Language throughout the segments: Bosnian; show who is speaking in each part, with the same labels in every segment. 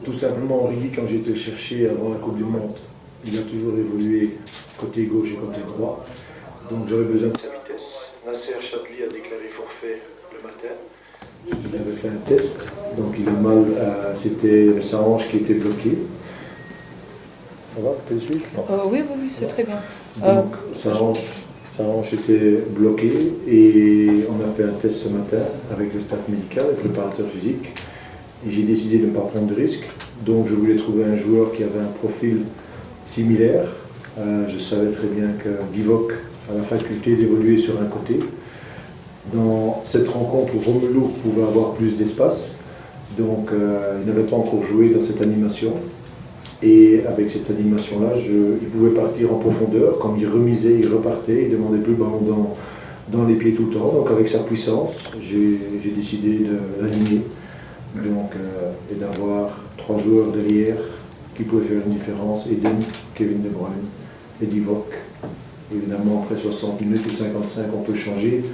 Speaker 1: Tout simplement, Henri, quand j'ai été le chercher avant la Coupe du Monde, il a toujours évolué côté gauche et côté droit. Donc j'avais besoin de sa vitesse. Nasser Chatli a déclaré forfait le matin. Il avait fait un test, donc il a mal, c'était sa hanche qui était bloquée. Ça va, tu suis?
Speaker 2: Oui, c'est très bien.
Speaker 1: Donc sa hanche était bloquée et on a fait un test ce matin avec le staff médical, le préparateur physique. Et j'ai décidé de ne pas prendre de risque. Donc je voulais trouver un joueur qui avait un profil similaire. Je savais très bien que Divock a la faculté d'évoluer sur un côté. Dans cette rencontre, Romelu pouvait avoir plus d'espace. Donc il n'avait pas encore joué dans cette animation. Et avec cette animation-là, il pouvait partir en profondeur. Comme il remisait, il repartait, il demandait plus le ballon dans les pieds tout le temps. Donc avec sa puissance, j'ai décidé de l'aligner. Donc, et d'avoir 3 joueurs derrière qui pouvaient faire une différence, Eden, Kevin De Bruyne et Divock. Évidemment, après 60 minutes ou 55, on peut changer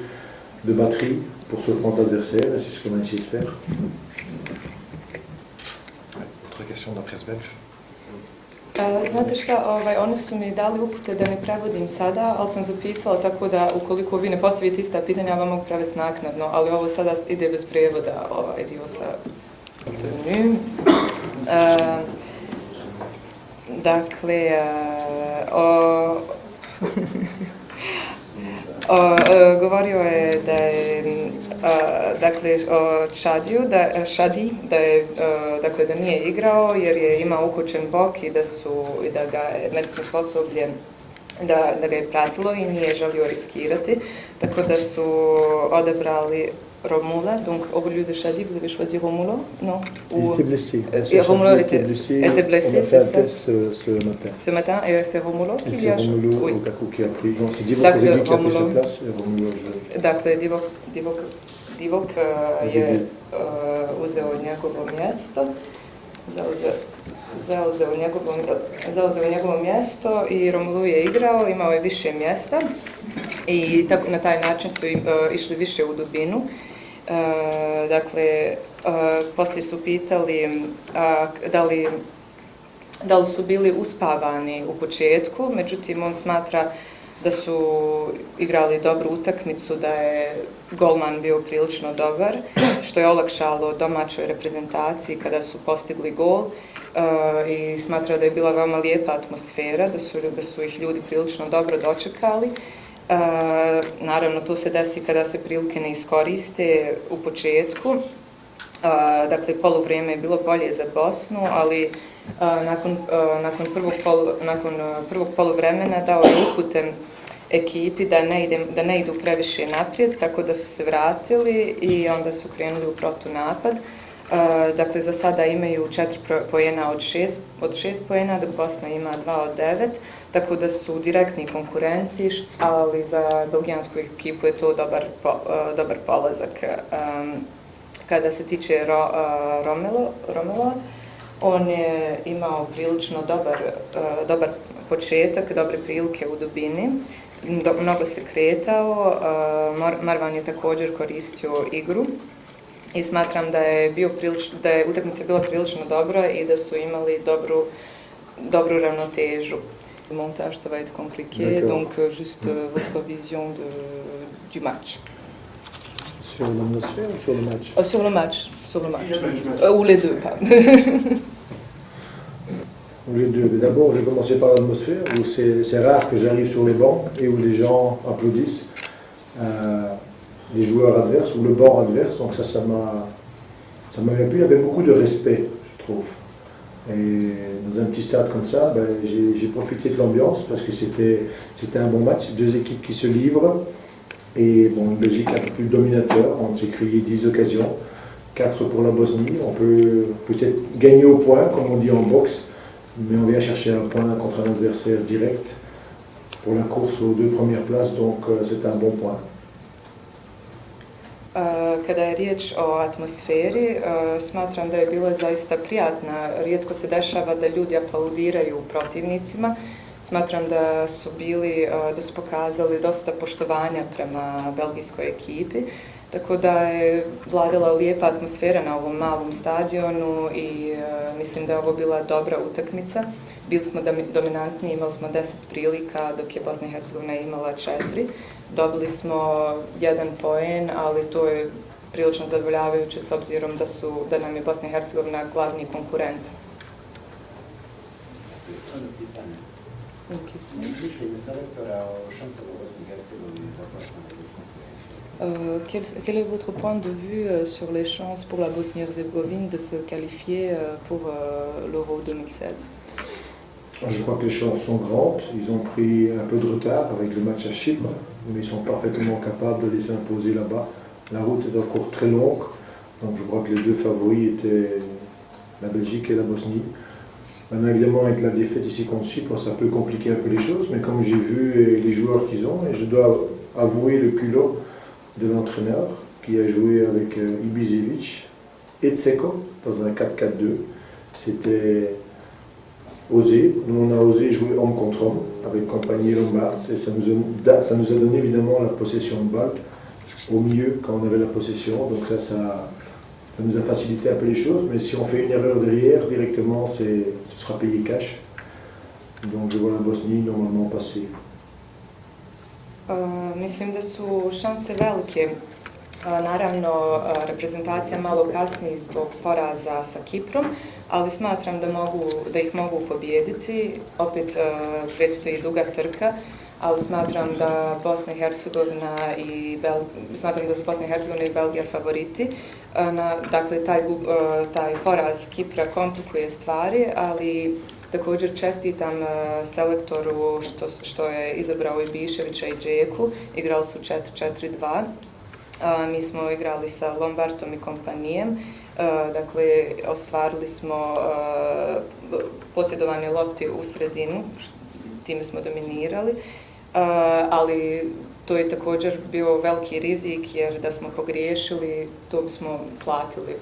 Speaker 1: de batterie pour surprendre l'adversaire, et c'est ce qu'on a essayé de faire.
Speaker 3: Autre question de la presse belge.
Speaker 2: Znate šta, oni su mi dali upute da ne prevodim sada, ali sam zapisala tako da ukoliko vi ne postavite ista pitanja, ja vam mogu prevesti naknadno, ali ovo sada ide bez prevoda, ovaj dio sa tenue. Dakle, govorio je da je dakle Šadi da nije igrao jer je imao ukočen bok i da ga je medicinsko osoblje da ga je pratilo i nije želio riskirati, tako da su odabrali Romula. Donc au lieu de Shadi, vous avez choisi Romulo? Non?
Speaker 1: Il était blessé.
Speaker 2: Romulo
Speaker 1: était blessé.
Speaker 2: On
Speaker 1: a fait un test ce matin.
Speaker 2: Ce matin, et c'est Romulo qui
Speaker 1: lui a choisi? C'est Romulo Lukaku qui a pris. Non, c'est Divock Origi qui a pris sa place et Romulo a joué.
Speaker 2: Dakle, Divock je uzeo njegovo mjesto. Zauzeo njegovo mjesto i Romelu je igrao, imao je više mjesta i tako, na taj način su išli više u dubinu. Dakle, poslije su pitali da li su bili uspavani u početku, međutim on smatra da su igrali dobru utakmicu, da je golman bio prilično dobar, što je olakšalo domaćoj reprezentaciji kada su postigli gol i smatra da je bila veoma lijepa atmosfera, da su ih ljudi prilično dobro dočekali. Naravno, to se desi kada se prilike ne iskoriste u početku. Dakle, poluvrijeme je bilo bolje za Bosnu, ali nakon prvog poluvremena dao je upute ekipi da ne idu previše naprijed, tako da su se vratili i onda su krenuli u protunapad. Dakle, za sada imaju 4 poena od 6 poena, dok Bosna ima 2 od 9, tako da su direktni konkurenti, ali za belgijansku ekipu je to dobar polazak. Kada se tiče Romela, on je imao prilično dobar početak, dobre prilike u dubini, mnogo se kretao, Marwan je također koristio igru i smatram da je utakmica bila prilično dobra i da su imali dobru ravnotežu. Le montage, ça va être compliqué, donc juste votre vision du match.
Speaker 1: Sur l'atmosphère ou sur le match?
Speaker 2: Sur le match. Ou les deux, pardon.
Speaker 1: Ou les deux. Mais d'abord, j'ai commencé par l'atmosphère, où c'est rare que j'arrive sur les bancs et où les gens applaudissent les joueurs adverses ou le banc adverse. Donc ça m'a bien plu. Il y avait beaucoup de respect, je trouve. Et dans un petit stade comme ça, j'ai profité de l'ambiance parce que c'était un bon match. 2 équipes qui se livrent. Et bon, une Belgique un peu plus dominateur. On s'est créé 10 occasions, 4 pour la Bosnie. On peut peut-être gagner au point, comme on dit en boxe, mais on vient chercher un point contre un adversaire direct pour la course aux 2 premières places, donc c'est un bon point.
Speaker 2: Kada je riječ o atmosferi, smatram da je bila zaista prijatna. Rijetko se dešava da ljudi aplaudiraju protivnicima. Smatram da su pokazali dosta poštovanja prema belgijskoj ekipi. tako da je vladala lijepa atmosfera na ovom malom stadionu i mislim da je ovo bila dobra utakmica. Bili smo dominantni, imali smo 10 prilika, dok je Bosna i Hercegovina imala 4. Dobili smo 1 poen, ali to je prilično zadovoljavajuće s obzirom da nam je Bosna i Hercegovina glavni konkurent. Quel est votre point de vue sur les chances pour la Bosnie-Herzégovine de se qualifier pour l'Euro 2016?
Speaker 1: Je crois que les chances sont grandes. Ils ont pris un peu de retard avec le match à Chypre, mais ils sont parfaitement capables de les imposer là-bas. La route est encore très longue, donc je crois que les 2 favoris étaient la Belgique et la Bosnie. Maintenant, évidemment, avec la défaite ici contre Chypre, ça peut compliquer un peu les choses, mais comme j'ai vu les joueurs qu'ils ont, et je dois avouer le culot de l'entraîneur qui a joué avec Ibisevic et Tseko dans un 4-4-2. C'était osé. Nous, on a osé jouer homme contre homme avec Compagnie et Lombards, et ça nous a donné évidemment la possession de balle au milieu quand on avait la possession. Donc ça nous a facilité un peu les choses, mais si on fait une erreur derrière, directement, ce sera payé cash. Donc je vois la Bosnie normalement passer.
Speaker 2: Mislim da su šanse velike. Naravno, reprezentacija malo kasni zbog poraza sa Kiprom, ali smatram da ih mogu pobijediti. Opet predstoji duga trka, ali smatram da Bosna i Hercegovina smatram da su Bosna i Hercegovina i Belgija favoriti. Dakle, taj poraz Kipra komplikuje stvari, ali također čestitam selektoru što je izabrao i Biševića i Džeku. Igrali su 4-4-2. Mi smo igrali sa Lombardom i Kompanijem. Dakle, ostvarili smo posjedovanje lopti u sredinu, time smo dominirali. Ali to je također bio veliki rizik jer da smo pogriješili, to bismo platili